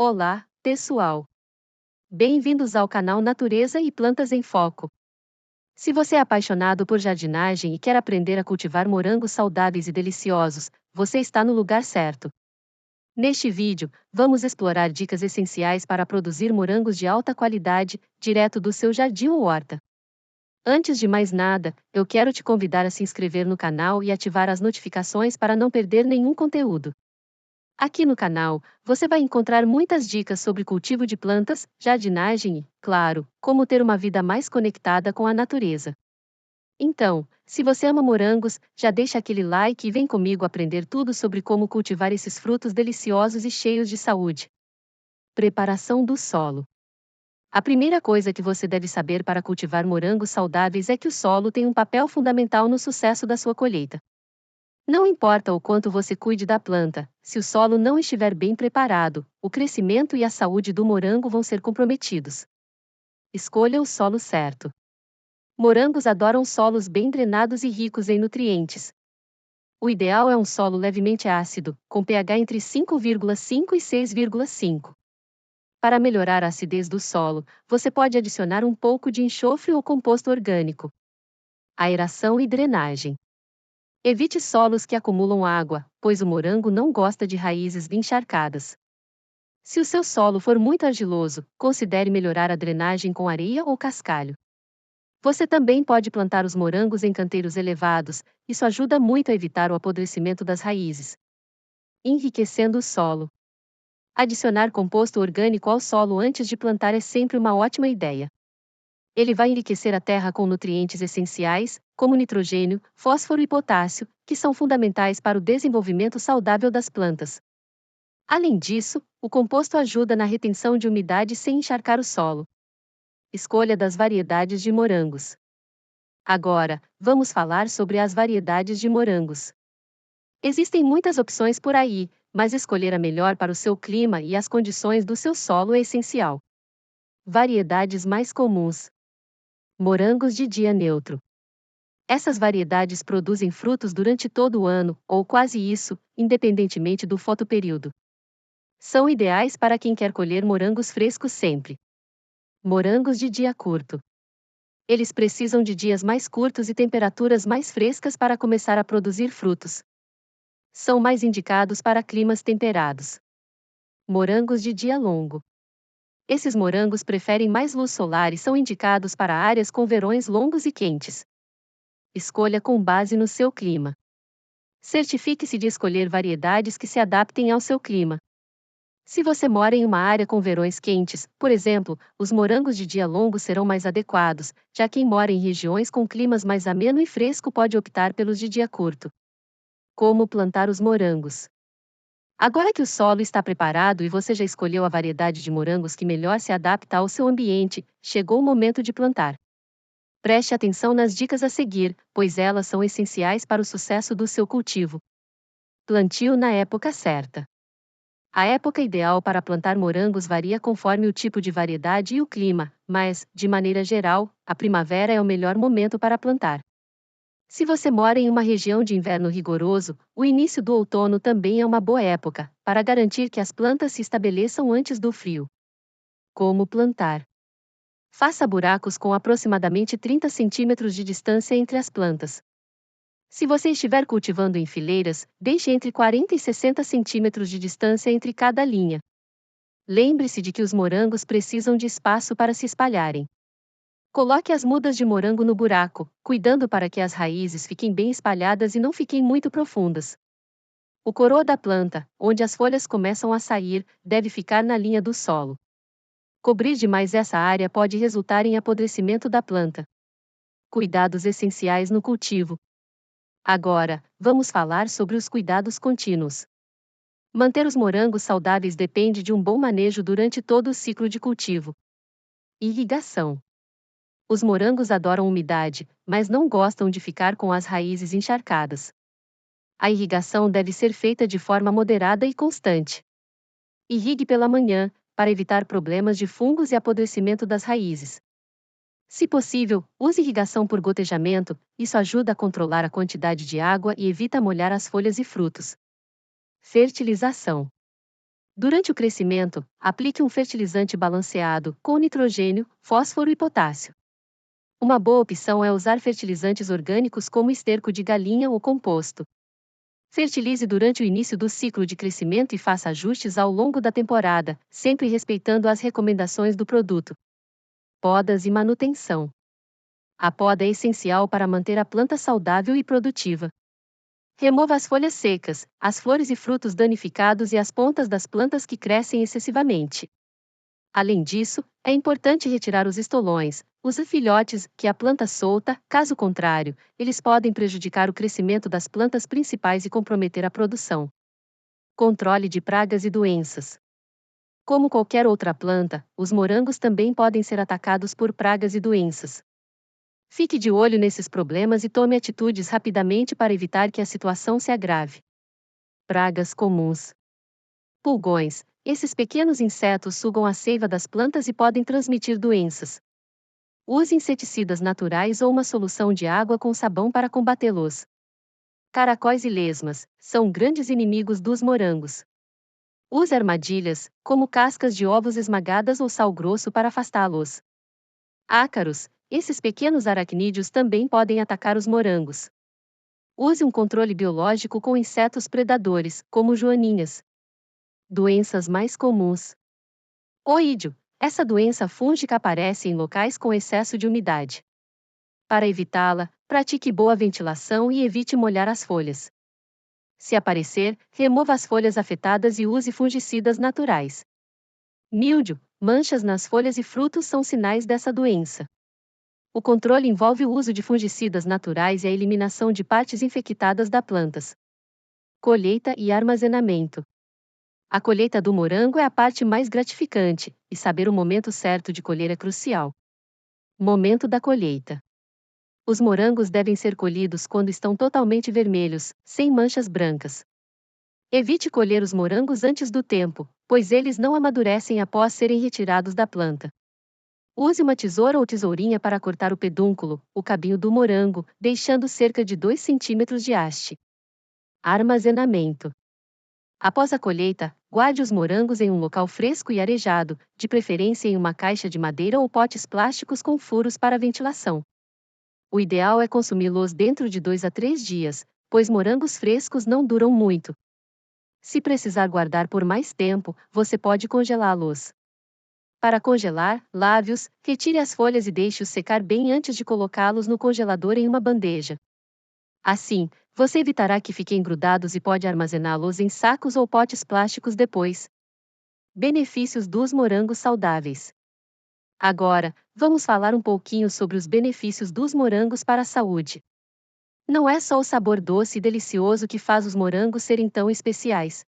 Olá, pessoal! Bem-vindos ao canal Natureza e Plantas em Foco. Se você é apaixonado por jardinagem e quer aprender a cultivar morangos saudáveis e deliciosos, você está no lugar certo. Neste vídeo, vamos explorar dicas essenciais para produzir morangos de alta qualidade, direto do seu jardim ou horta. Antes de mais nada, eu quero te convidar a se inscrever no canal e ativar as notificações para não perder nenhum conteúdo. Aqui no canal, você vai encontrar muitas dicas sobre cultivo de plantas, jardinagem e, claro, como ter uma vida mais conectada com a natureza. Então, se você ama morangos, já deixa aquele like e vem comigo aprender tudo sobre como cultivar esses frutos deliciosos e cheios de saúde. Preparação do solo. A primeira coisa que você deve saber para cultivar morangos saudáveis é que o solo tem um papel fundamental no sucesso da sua colheita. Não importa o quanto você cuide da planta, se o solo não estiver bem preparado, o crescimento e a saúde do morango vão ser comprometidos. Escolha o solo certo. Morangos adoram solos bem drenados e ricos em nutrientes. O ideal é um solo levemente ácido, com pH entre 5,5 e 6,5. Para melhorar a acidez do solo, você pode adicionar um pouco de enxofre ou composto orgânico. Aeração e drenagem. Evite solos que acumulam água, pois o morango não gosta de raízes encharcadas. Se o seu solo for muito argiloso, considere melhorar a drenagem com areia ou cascalho. Você também pode plantar os morangos em canteiros elevados, isso ajuda muito a evitar o apodrecimento das raízes. Enriquecendo o solo. Adicionar composto orgânico ao solo antes de plantar é sempre uma ótima ideia. Ele vai enriquecer a terra com nutrientes essenciais, como nitrogênio, fósforo e potássio, que são fundamentais para o desenvolvimento saudável das plantas. Além disso, o composto ajuda na retenção de umidade sem encharcar o solo. Escolha das variedades de morangos. Agora, vamos falar sobre as variedades de morangos. Existem muitas opções por aí, mas escolher a melhor para o seu clima e as condições do seu solo é essencial. Variedades mais comuns. Morangos de dia neutro. Essas variedades produzem frutos durante todo o ano, ou quase isso, independentemente do fotoperíodo. São ideais para quem quer colher morangos frescos sempre. Morangos de dia curto. Eles precisam de dias mais curtos e temperaturas mais frescas para começar a produzir frutos. São mais indicados para climas temperados. Morangos de dia longo. Esses morangos preferem mais luz solar e são indicados para áreas com verões longos e quentes. Escolha com base no seu clima. Certifique-se de escolher variedades que se adaptem ao seu clima. Se você mora em uma área com verões quentes, por exemplo, os morangos de dia longo serão mais adequados, já quem mora em regiões com climas mais ameno e fresco pode optar pelos de dia curto. Como plantar os morangos? Agora que o solo está preparado e você já escolheu a variedade de morangos que melhor se adapta ao seu ambiente, chegou o momento de plantar. Preste atenção nas dicas a seguir, pois elas são essenciais para o sucesso do seu cultivo. Plantio na época certa. A época ideal para plantar morangos varia conforme o tipo de variedade e o clima, mas, de maneira geral, a primavera é o melhor momento para plantar. Se você mora em uma região de inverno rigoroso, o início do outono também é uma boa época, para garantir que as plantas se estabeleçam antes do frio. Como plantar? Faça buracos com aproximadamente 30 centímetros de distância entre as plantas. Se você estiver cultivando em fileiras, deixe entre 40 e 60 centímetros de distância entre cada linha. Lembre-se de que os morangos precisam de espaço para se espalharem. Coloque as mudas de morango no buraco, cuidando para que as raízes fiquem bem espalhadas e não fiquem muito profundas. O coroa da planta, onde as folhas começam a sair, deve ficar na linha do solo. Cobrir demais essa área pode resultar em apodrecimento da planta. Cuidados essenciais no cultivo. Agora, vamos falar sobre os cuidados contínuos. Manter os morangos saudáveis depende de um bom manejo durante todo o ciclo de cultivo. Irrigação. Os morangos adoram umidade, mas não gostam de ficar com as raízes encharcadas. A irrigação deve ser feita de forma moderada e constante. Irrigue pela manhã, para evitar problemas de fungos e apodrecimento das raízes. Se possível, use irrigação por gotejamento, isso ajuda a controlar a quantidade de água e evita molhar as folhas e frutos. Fertilização. Durante o crescimento, aplique um fertilizante balanceado, com nitrogênio, fósforo e potássio. Uma boa opção é usar fertilizantes orgânicos como esterco de galinha ou composto. Fertilize durante o início do ciclo de crescimento e faça ajustes ao longo da temporada, sempre respeitando as recomendações do produto. Podas e manutenção. A poda é essencial para manter a planta saudável e produtiva. Remova as folhas secas, as flores e frutos danificados e as pontas das plantas que crescem excessivamente. Além disso, é importante retirar os estolões, os filhotes, que a planta solta, caso contrário, eles podem prejudicar o crescimento das plantas principais e comprometer a produção. Controle de pragas e doenças. Como qualquer outra planta, os morangos também podem ser atacados por pragas e doenças. Fique de olho nesses problemas e tome atitudes rapidamente para evitar que a situação se agrave. Pragas comuns. Pulgões. Esses pequenos insetos sugam a seiva das plantas e podem transmitir doenças. Use inseticidas naturais ou uma solução de água com sabão para combatê-los. Caracóis e lesmas são grandes inimigos dos morangos. Use armadilhas, como cascas de ovos esmagadas ou sal grosso para afastá-los. Ácaros. Esses pequenos aracnídeos também podem atacar os morangos. Use um controle biológico com insetos predadores, como joaninhas. Doenças mais comuns. Oídio. Essa doença fúngica aparece em locais com excesso de umidade. Para evitá-la, pratique boa ventilação e evite molhar as folhas. Se aparecer, remova as folhas afetadas e use fungicidas naturais. Míldio. Manchas nas folhas e frutos são sinais dessa doença. O controle envolve o uso de fungicidas naturais e a eliminação de partes infectadas das plantas. Colheita e armazenamento. A colheita do morango é a parte mais gratificante, e saber o momento certo de colher é crucial. Momento da colheita. Os morangos devem ser colhidos quando estão totalmente vermelhos, sem manchas brancas. Evite colher os morangos antes do tempo, pois eles não amadurecem após serem retirados da planta. Use uma tesoura ou tesourinha para cortar o pedúnculo, o cabinho do morango, deixando cerca de 2 centímetros de haste. Armazenamento. Após a colheita, guarde os morangos em um local fresco e arejado, de preferência em uma caixa de madeira ou potes plásticos com furos para ventilação. O ideal é consumi-los dentro de 2 a 3 dias, pois morangos frescos não duram muito. Se precisar guardar por mais tempo, você pode congelá-los. Para congelar, lave-os, retire as folhas e deixe-os secar bem antes de colocá-los no congelador em uma bandeja. Assim, você evitará que fiquem grudados e pode armazená-los em sacos ou potes plásticos depois. Benefícios dos morangos saudáveis. Agora, vamos falar um pouquinho sobre os benefícios dos morangos para a saúde. Não é só o sabor doce e delicioso que faz os morangos serem tão especiais.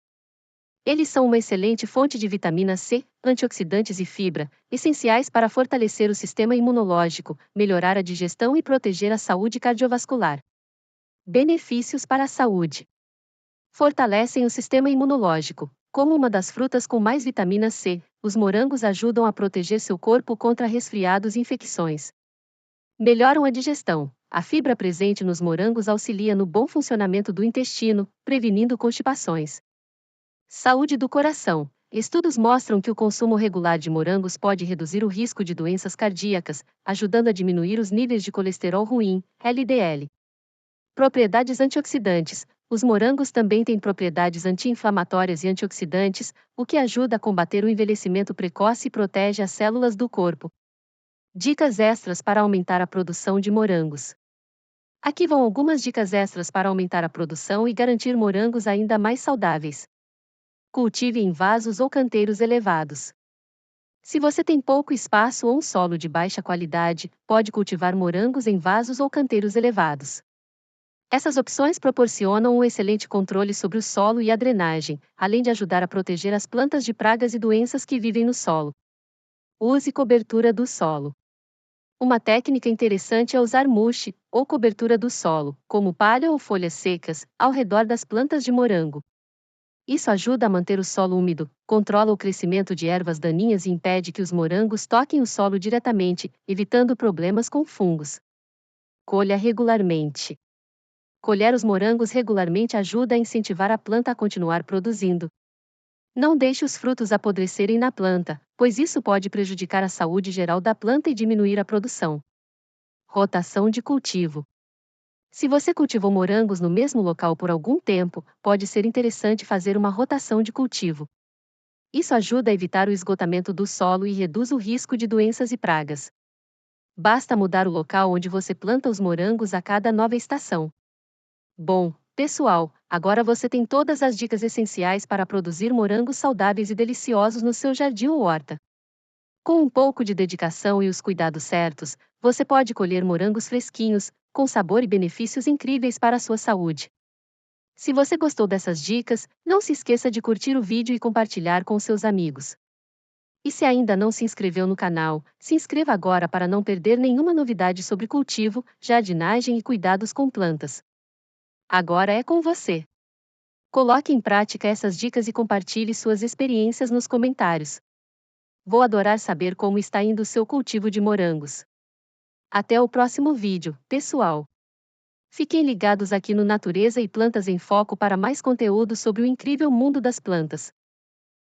Eles são uma excelente fonte de vitamina C, antioxidantes e fibra, essenciais para fortalecer o sistema imunológico, melhorar a digestão e proteger a saúde cardiovascular. Benefícios para a saúde. Fortalecem o sistema imunológico. Como uma das frutas com mais vitamina C, os morangos ajudam a proteger seu corpo contra resfriados e infecções. Melhoram a digestão. A fibra presente nos morangos auxilia no bom funcionamento do intestino, prevenindo constipações. Saúde do coração. Estudos mostram que o consumo regular de morangos pode reduzir o risco de doenças cardíacas, ajudando a diminuir os níveis de colesterol ruim, LDL. Propriedades antioxidantes. Os morangos também têm propriedades anti-inflamatórias e antioxidantes, o que ajuda a combater o envelhecimento precoce e protege as células do corpo. Dicas extras para aumentar a produção de morangos. Aqui vão algumas dicas extras para aumentar a produção e garantir morangos ainda mais saudáveis. Cultive em vasos ou canteiros elevados. Se você tem pouco espaço ou um solo de baixa qualidade, pode cultivar morangos em vasos ou canteiros elevados. Essas opções proporcionam um excelente controle sobre o solo e a drenagem, além de ajudar a proteger as plantas de pragas e doenças que vivem no solo. Use cobertura do solo. Uma técnica interessante é usar mulch, ou cobertura do solo, como palha ou folhas secas, ao redor das plantas de morango. Isso ajuda a manter o solo úmido, controla o crescimento de ervas daninhas e impede que os morangos toquem o solo diretamente, evitando problemas com fungos. Colha regularmente. Colher os morangos regularmente ajuda a incentivar a planta a continuar produzindo. Não deixe os frutos apodrecerem na planta, pois isso pode prejudicar a saúde geral da planta e diminuir a produção. Rotação de cultivo. Se você cultivou morangos no mesmo local por algum tempo, pode ser interessante fazer uma rotação de cultivo. Isso ajuda a evitar o esgotamento do solo e reduz o risco de doenças e pragas. Basta mudar o local onde você planta os morangos a cada nova estação. Bom, pessoal, agora você tem todas as dicas essenciais para produzir morangos saudáveis e deliciosos no seu jardim ou horta. Com um pouco de dedicação e os cuidados certos, você pode colher morangos fresquinhos, com sabor e benefícios incríveis para a sua saúde. Se você gostou dessas dicas, não se esqueça de curtir o vídeo e compartilhar com seus amigos. E se ainda não se inscreveu no canal, se inscreva agora para não perder nenhuma novidade sobre cultivo, jardinagem e cuidados com plantas. Agora é com você. Coloque em prática essas dicas e compartilhe suas experiências nos comentários. Vou adorar saber como está indo o seu cultivo de morangos. Até o próximo vídeo, pessoal! Fiquem ligados aqui no Natureza e Plantas em Foco para mais conteúdo sobre o incrível mundo das plantas.